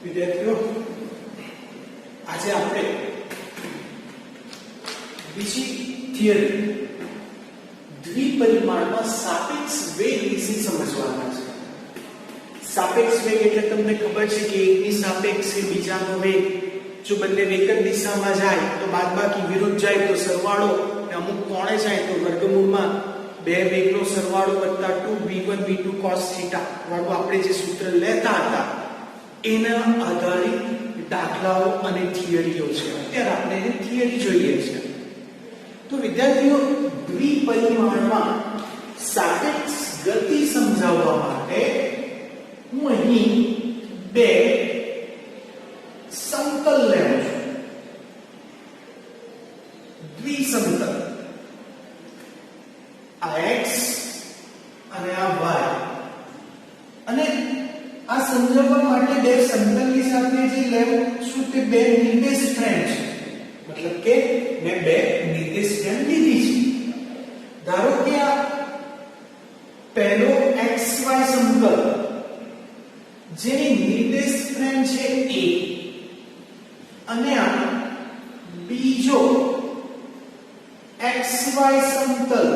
વિદ્યાર્થીઓ, આજે આપણે બીજી થિયરી દ્વિપરિમાણમાં સાપેક્ષ વેગ વિશે સમજવાના છે. સાપેક્ષ વેગ એટલે તમને ખબર છે કે એકની સાપેક્ષે બીજાનો વેગ જો બંને એક જ દિશામાં જાય તો બાદબાકી વિરુદ્ધ જાય તો સરવાળો, અને અમુક કોણે જાય તો વર્ગમૂળમાં બે વેગનો સરવાળો વત્તા 2v1 v2 cos θ વાળું આપણે જે સૂત્ર લેતા હતા એના આધારિત દાખલાઓ અને થિયરીઓ છે. અત્યારે આપણે એ થિયરી જોઈએ છે. તો વિદ્યાર્થીઓ, દ્વિપરિમાણમાં સાપેક્ષ ગતિ સમજાવવા માટે હું અહીં બે સમતલ લેવું છું. દ્વિસમતલ, આ x અને આ y, અને આ સમજાવવા માટે બે સમતલની સાથે જે લેવું છું તે બે નિર્દેશ ફ્રેમ છે. મતલબ કે મેં બે નિર્દેશ ફ્રેમ લીધી છે. ધારો કે આ પહેલો xy સમતલ જેની નિર્દેશ ફ્રેમ છે a, અને આ બીજો xy સમતલ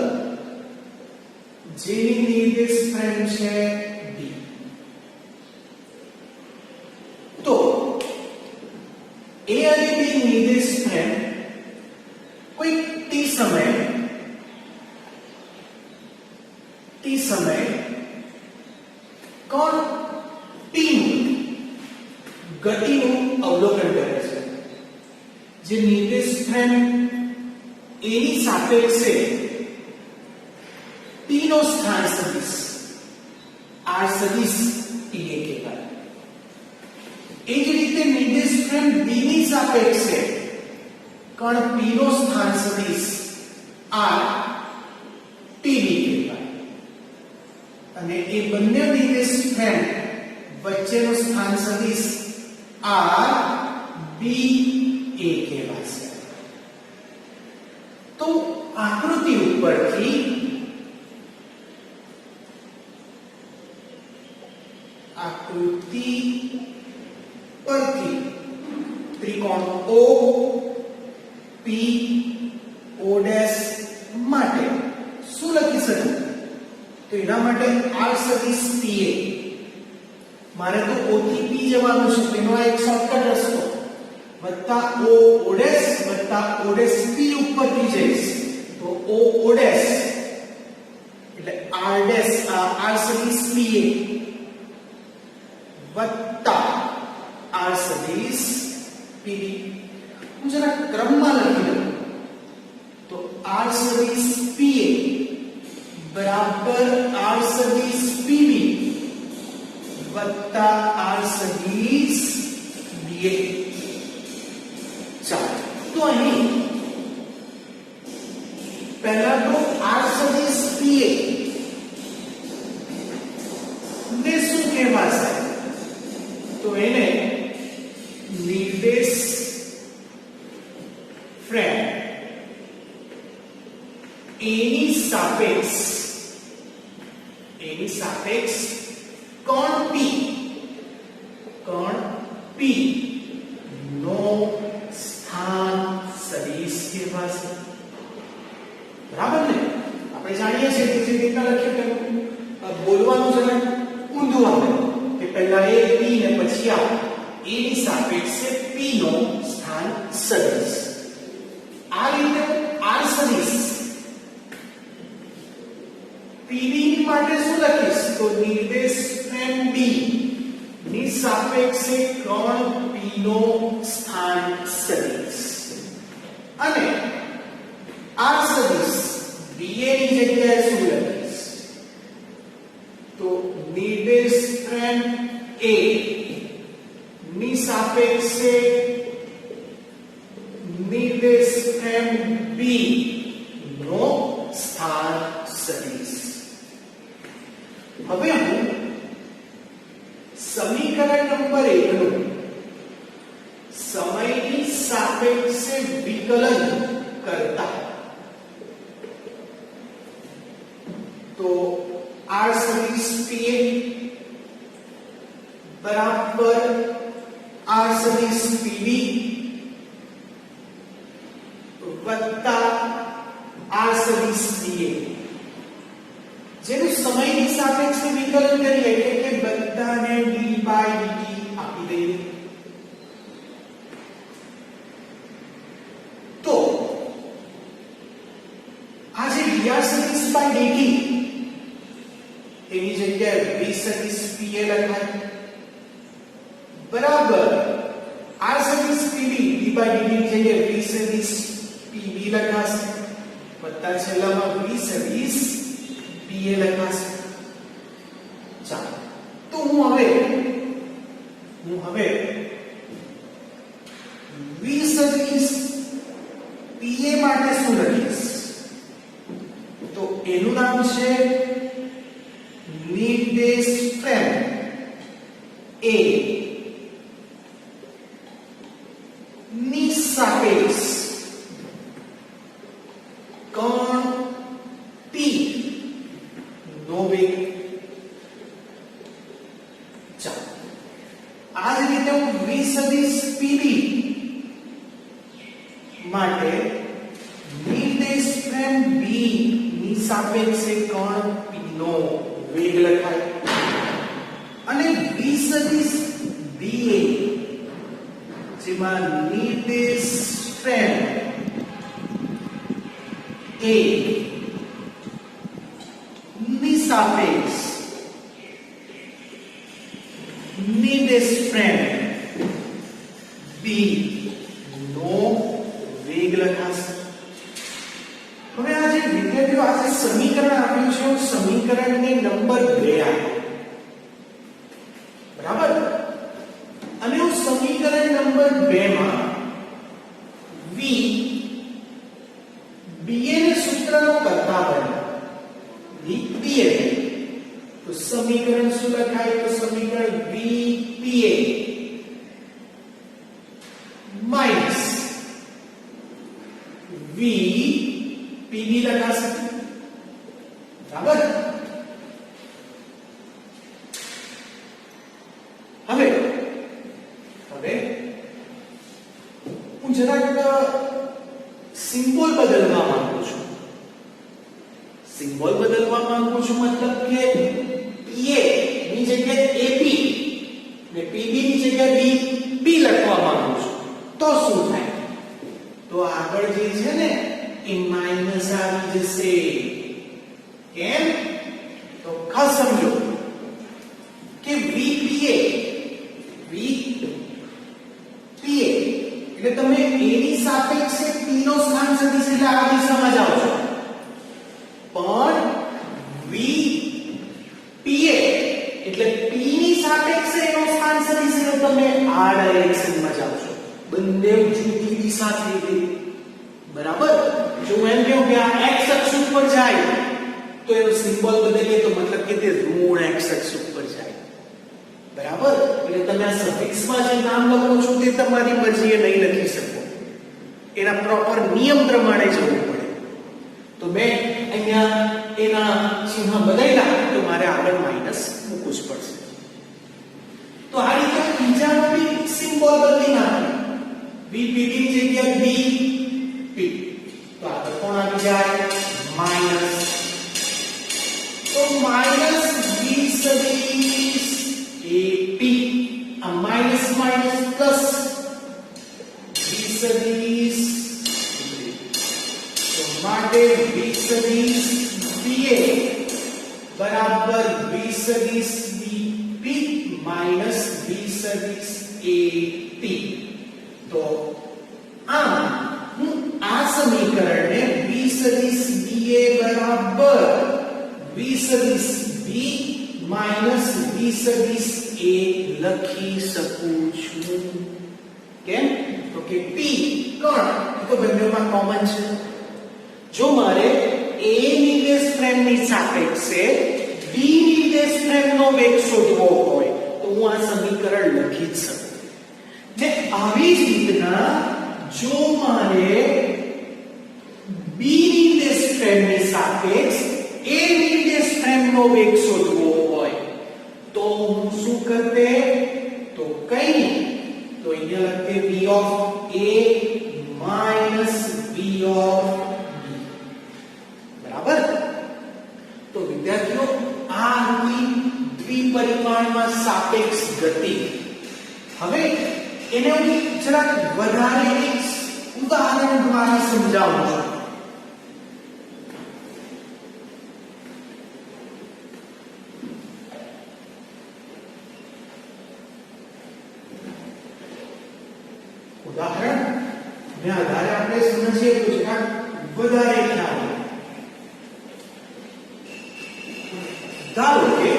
જેની નિર્દેશ ફ્રેમ છે b. તો a અને b નિર્દેશ ફ્રેમ કોઈ t સમય કોણ t ગતિનું અવલોકન કરે છે. જે નિર્દેશ ફ્રેમ a ની સાપેક્ષે t નો સ્થાન સદિશ r સદિશ ta કહેવાય. એ જ રીતે નિર્દેશ ફ્રેમ b ની સાપેક્ષે કણ p નો સ્થાન સદિશ r tb કહેવાય. અને એ બંને નિર્દેશ ફ્રેમ વચ્ચેનો સ્થાન સદિશ r ba કહેવાશે. તો આકૃતિ ઉપરથી ત્રિકોણ O P O' માટે શું લખી શકું? તો એના માટે r સદિશ pa, મારે તો O થી P જવાનું છે, તેનો એક શોર્ટકટ રસ્તો વત્તા O વત્તા O' P ઉપરથી જઈશ તો O એટલે r સદિશ pa વત્તા r સદિશ pb. હું જરા ક્રમમાં લખી દઉં તો r સદિશ pa બરાબર r સદિશ pb વત્તા r સદિશ ba. ચાલો, તો અહીં પહેલા તો r સદિશ pa ને શું કહેવાશે? તો એને નિર્દેશ ફ્રેમ a ની સાપેક્ષ કોણ p નો સ્થાન સદિશ કહેવાશે. બરાબર ને? આપણે જાણીએ છીએ કે જે રીતના લખ્યું તેમ બોલવાનું જરા ઊંધું આવે કે પહેલા a p ને પછી આ a ની સાપેક્ષે p નો સ્થાન સદિશ. આ રીતે r સદિશ pb માટે શું લખીશ? તો નિર્દેશ ફ્રેમ b ની સાપેક્ષે કોણ p નો સ્થાન સદિશ, અને r સદિશ ba ની જગ્યાએ શું લખીશ? તો નિર્દેશ ફ્રેમ a ની સાપેક્ષે નિર્દેશ ફ્રેમ b નો સ્થાન સદિશ. હવે હું સમીકરણ નંબર 1 નું સમયની સાપેક્ષે વિકલન કરતા તો r સદિશ pa બરાબર R સદિશ PB વત્તા R સદિશ PA જેનું સમયની સાપેક્ષે વિકલન કરીએ એટલે કે બધાને d/dt આપી દઈએ તો આ જે dr સદિશ dt એની જગ્યાએ v સદિશ PA લખાય બરાબર R સદિશ PB d/dt ની જગ્યાએ v સદિશ PB લખાશે વત્તા છેલ્લામાં v સદિશ PA લખાશે ચાલો તો હું હવે v સદિશ PA માટે શું લખીશ તો એનું નામ છે નિર્દેશ ફ્રેમ A ની સાપેક્ષ કોણ P નો વેગ ચાલો આ જ રીતે હું v સદિશ PB માટે નિર્દેશ ફ્રેમ B ની સાપેક્ષે કોણ P નો વેગ લખાય અને v સદિશ BA જેમાં નિર્દેશ ફ્રેમ A ની સાપેક્ષ નિર્દેશ ફ્રેમ B નો વેગ લખાશે હવે આ જે વિદ્યાર્થીઓ આ જે સમીકરણ આપ્યું છે હું સમીકરણને નંબર 2 આપ્યો બરાબર અને હું સમીકરણ નંબર 2 માં v BA ને સૂત્રનો કરતા બને v PA તો સમીકરણ શું લખાય તો સમીકરણ v PA minus v PB લખાશે બરાબર હવે હું જરાક સિમ્બોલ બદલવા માંગુ છું મતલબ કે PA ની જગ્યાએ AP ને PB ની જગ્યાએ B લખવા માંગુ છું તો શું થાય તો આગળ જે છે ને એ માઈનસ આવી જશે કેમ તો ખાસ સમજો કે VPA એટલે તમે A ની સાપેક્ષે P નો સ્થાન સદિશ એટલે આ દિશામાં જાઓ છો પણ VPA એટલે P ની સાપેક્ષે એનો સ્થાન સદિશ એટલે તમે આ ડાયરેક્શનમાં જાઓ છો બંને જુદી દિશા થઈ ગઈ બરાબર જો હું એમ કહું કે આ x અક્ષ ઉપર જાય તો એનો સિમ્બોલ બદલીએ તો મતલબ કે તે ઋણ x અક્ષ ઉપર જાય બરાબર એટલે તમે આ સફિક્સમાં જે નામ લખો છો તે તમારી મરજીએ નહીં લખી શકો એના પ્રોપર નિયમ પ્રમાણે જવું પડે તો મેં અહીંયા એના ચિહ્ન બદલ્યા તો મારે આગળ માઈનસ મૂકવું જ પડશે તો આ રીતે બીજાનો બી સિમ્બોલ બદલી નાખ્યો VPD ની જગ્યાએ BP તો આગળ કોણ આવી જાય માઈનસ તો માઈનસ v સદિશ AP આ માઈનસ માઈનસ પ્લસ v સદિશ તો માટે v સદિશ BA બરાબર v સદિશ BP માઈનસ v સદિશ AP તો આમ હું આ સમીકરણને v સદિશ BA બરાબર v સદિશ B માઈનસ v સદિશ A લખી શકું છું કેમ તો કે P કોણ તો બંનેમાં કોમન છે જો મારે A નિર્દેશ ફ્રેમની સાપેક્ષે B નિર્દેશ ફ્રેમનો વેગ શોધવો હોય તો હું આ સમીકરણ લખી જ શકું ને આવી જ રીતના જો મારે B નિર્દેશ ફ્રેમની સાપેક્ષ A નિર્દેશ ફ્રેમનો વેગ શોધવો હોય તો હું શું કરતે તો કઈ તો of A minus V of B. બરાબર? તો વિદ્યાર્થીઓ આ હતી દ્વિપરિમાણમાં સાપેક્ષ ગતિ. હવે એને હું જરાક વધારે એક ઉદાહરણ દ્વારા સમજાવું છું. ઉદાહરણ ને આધારે આપણે સમજીએ તો જરાક વધારે ખ્યાલ આવે. ધારો કે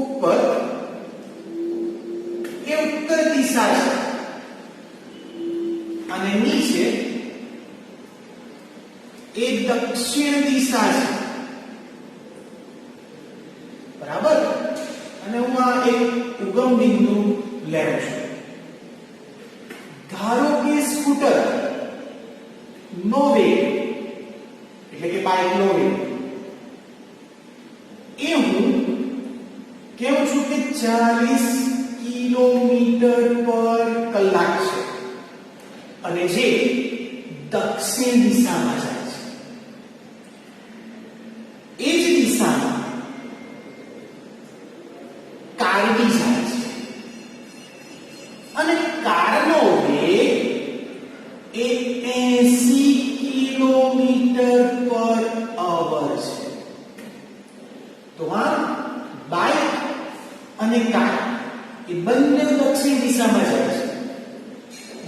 ઉપર એ ઉત્તર દિશા છે અને નીચે એ દક્ષિણ દિશા છે. બરાબર? અને હું આ એક ઉગમ બિંદુ લેઉં છું. ધારો કે સ્કૂટર નો વેગ એટલે કે બાઇક નો વેગ એ હું કેવું છું કે 40 કિલોમીટર પર કલાક છે અને જે દક્ષિણ દિશામાં જાય છે. એ જ દિશામાં કાર બી જાય છે અને કારનો વેગ એ 80 કિલોમીટર પર અવર છે. તો આ બાઇક અને કાર એ બંને દક્ષિણ દિશામાં જાય છે,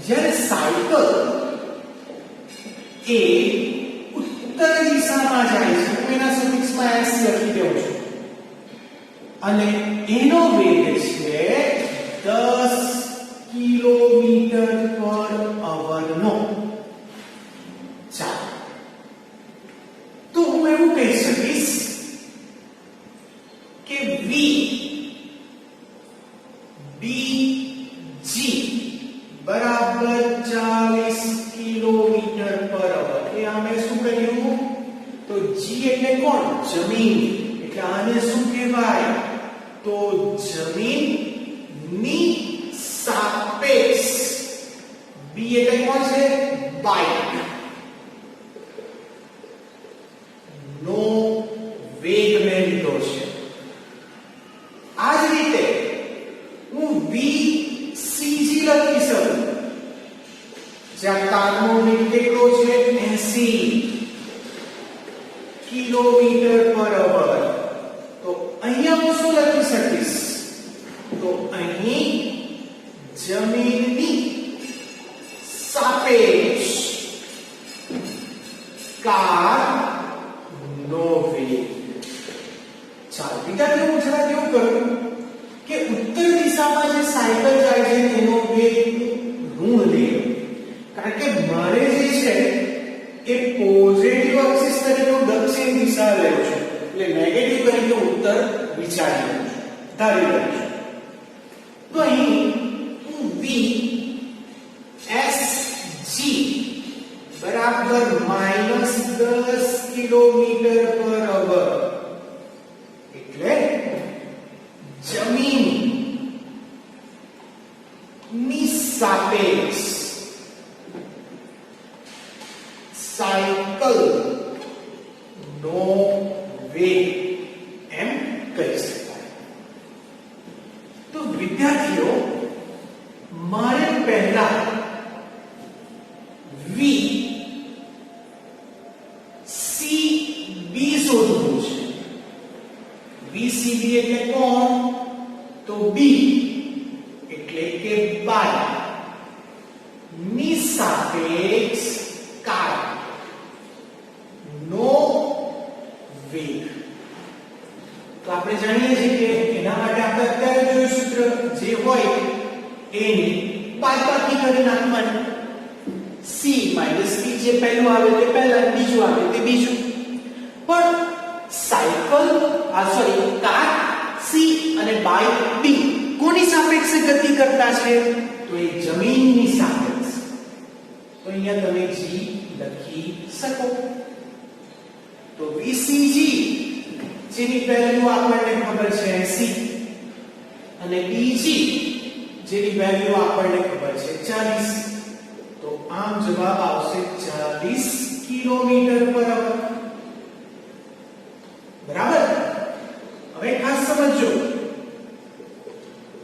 જ્યારે સાયકલ એ ઉત્તર દિશામાં જાય છે. હું એના સફિક્સમાં 80 લખી દઉં છું અને એનો વેગ છે 10 કિલોમીટર પર અવર નો. ચાલો, તો હું એવું કહી શકીશ કે v bg બરાબર 40 કિલોમીટર પર અવર. એ અમે શું કર્યું? તો g એટલે કોણ? જમીન. એટલે આને શું કહેવાય? તો જમીનની સાપેક્ષ. b એટલે કોણ છે? બાઇક નો વેગ મેં લીધો છે. આ જ રીતે હું vcg લખી શકું, જ્યાં કારનો વેગ કેટલો છે? 80 કિલોમીટર પર અવર. તો અહીંયા હું શું લખી શકીશ? તો અહીં જમીનની સાપેક્ષ કાર નો વેગ. ચાલો વિદ્યાર્થીઓ, હું જરા કેવું કરું કે ઉત્તર દિશામાં જે સાયકલ જાય છે એનો વેગ ઋણ લઈએ, કારણ કે મારે જે છે એ પોઝિટિવ એક્સિસ તરીકે હું દક્ષિણ દિશા લઉં છું, એટલે નેગેટિવ તરીકે ઉત્તર વિચારી લઉં છું, ધારી લઉં છું. તો અહીં હું v sg બરાબર -10 કિલોમીટર પર અવર એટલે જમીન ની સાપેક્ષ સાયકલ નો વેગ એમ કહી શકાય. તો વિદ્યાર્થીઓ, મારે પહેલા v cb શોધવું છે. vcb એટલે કોણ? તો b એટલે કે બાઇક ની સાપેક્ષ કાર નો વેગ. તો આપણે જાણીએ છીએ કે એના માટે આપણે અત્યારે જોયું સૂત્ર જે હોય એની બાદબાકી કરી નાખવાની. c - b જે પહેલું આવે તે પહેલા, બીજું આવે તે બીજું. પણ સાયકલ કાર c અને બાઇક b કોની સાપેક્ષે ગતિ કરતા છે? તો એ જમીનની સાપેક્ષ. તો અહીંયા તમે g લખી શકો. તો vcg જેની વેલ્યુ આપણને ખબર છે 80 અને બીજી જેની વેલ્યુ આપણને ખબર છે 40, તો આમ જવાબ આવશે 40 કિલોમીટર પર અવર. બરાબર. હવે ખાસ સમજો,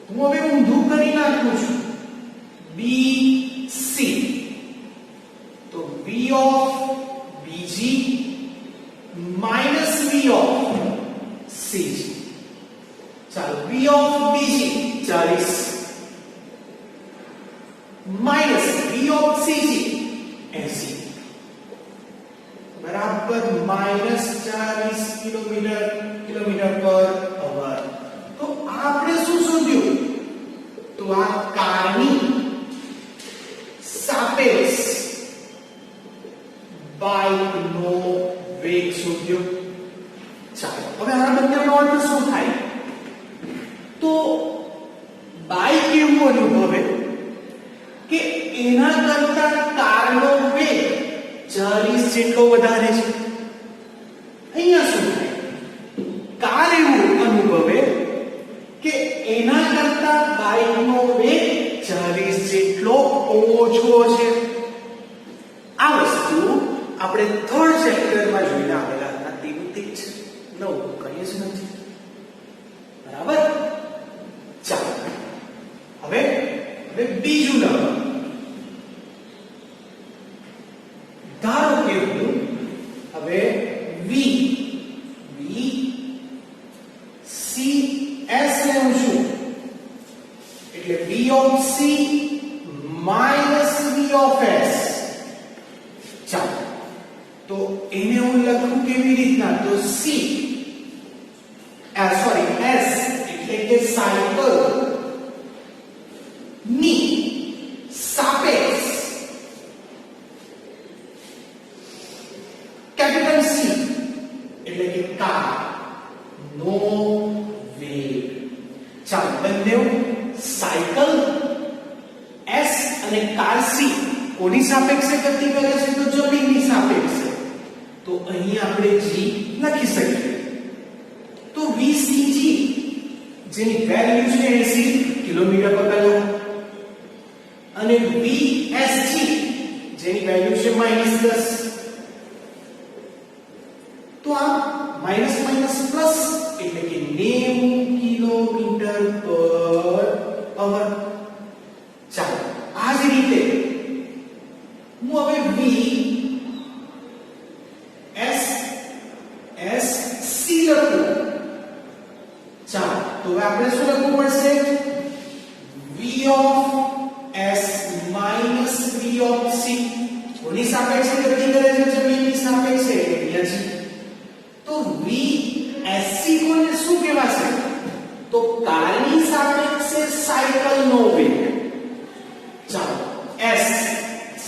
હું હવે ઊંધું કરી નાખું છું. BC, તો V of BG minus V of CG. ચાલો, V of BG 40 minus V of CG 80 બરાબર -40 કિલોમીટર પર અવર. તો આપણે શું શોધ્યું? તો આ કારની સાપેક્ષ બાઇકનો વેગ શોધ્યો. ચાલો, હવે આ બંનેનો અર્થ શું થાય? તો બાઇક એવું અનુભવે કે એના કરતા કારનો વેગ 40 જેટલો વધારે છે. અહીંયા શું થાય? કાર એવું અનુભવે કે એના કરતા બાઇકનો વેગ 40 જેટલો ઓછો છે. આ વસ્તુ આપણે 3rd ચેપ્ટરમાં જોઈને આવેલા હતા, તેવું તે જ નવું કહીએ જ નથી. બરાબર. ચાલો, હવે બીજું નંબર. ધારો કે હું હવે V C S લેવું છું, એટલે V of C minus V of S. ચાલો, તો એને હું લખું કેવી રીતના? તો C S એટલે કે સાયકલ ની સાપેક્ષ કેપિટલ C એટલે કે કાર નો વેગ. ચાલો, બંને સાયકલ S અને કાર C કોની સાપેક્ષે ગતિ કરે છે? તો જમીનની સાપેક્ષે. તો અહીં આપણે G લખી શકીએ. તો VCG જેની વેલ્યુ છે 80 કિલોમીટર પર કલાક અને VSG જેની વેલ્યુ છે -10. તો આ માઈનસ પ્લસ એટલે કે 90 કિલોમીટર પર અવર. ચાલો, આ જ રીતે હું હવે V S C લખું. ચાલો, તો હવે આપણે શું લખવું પડશે? V of S minus V of C. કોની સાપેક્ષે ગતિ કરે છે? જમીનની સાપેક્ષે. અહીંયા તો VSC કોને શું કહેવાશે? તો કારની સાપેક્ષે સાયકલનો વેગ. ચાલો, S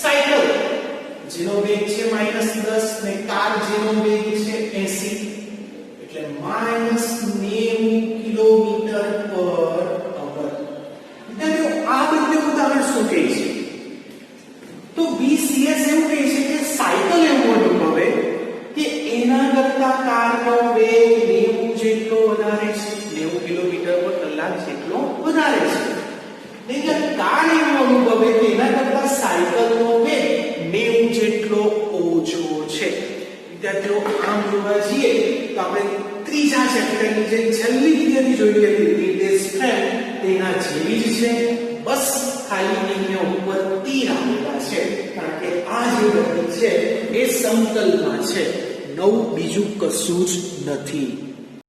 સાયકલ જેનો વેગ છે -10 ને કાર જેનો વેગ છે 80, એટલે -90 કિલોમીટર પર અવર. વિદ્યાર્થીઓ, આ બંને ઉદાહરણ શું કહે છે? તો VCS એવું કહે છે કે સાયકલ એવું અનુભવે કે એના કરતા કારનો વેગ 90 જેટલો વધારે છે, 90 કિલોમીટર પર કલાક જેટલો વધારે છે. એટલે કાર એવું અનુભવે કે એના કરતા સાયકલનો વેગ 90 જેટલો ઓછો છે. વિદ્યાર્થીઓ, આમ જોવા જઈએ તો આપણે ત્રીજા ચેપ્ટરની જે છેલ્લી થિયરી જોઈ હતી નિર્દેશ ફ્રેમ, તેના જેવી જ છે. બસ ખાલી અહીંયા ઉપર તીર આવેલા છે, કારણ કે આ જે ગતિ છે એ સમતલમાં છે, નવું બીજું કશું જ નથી.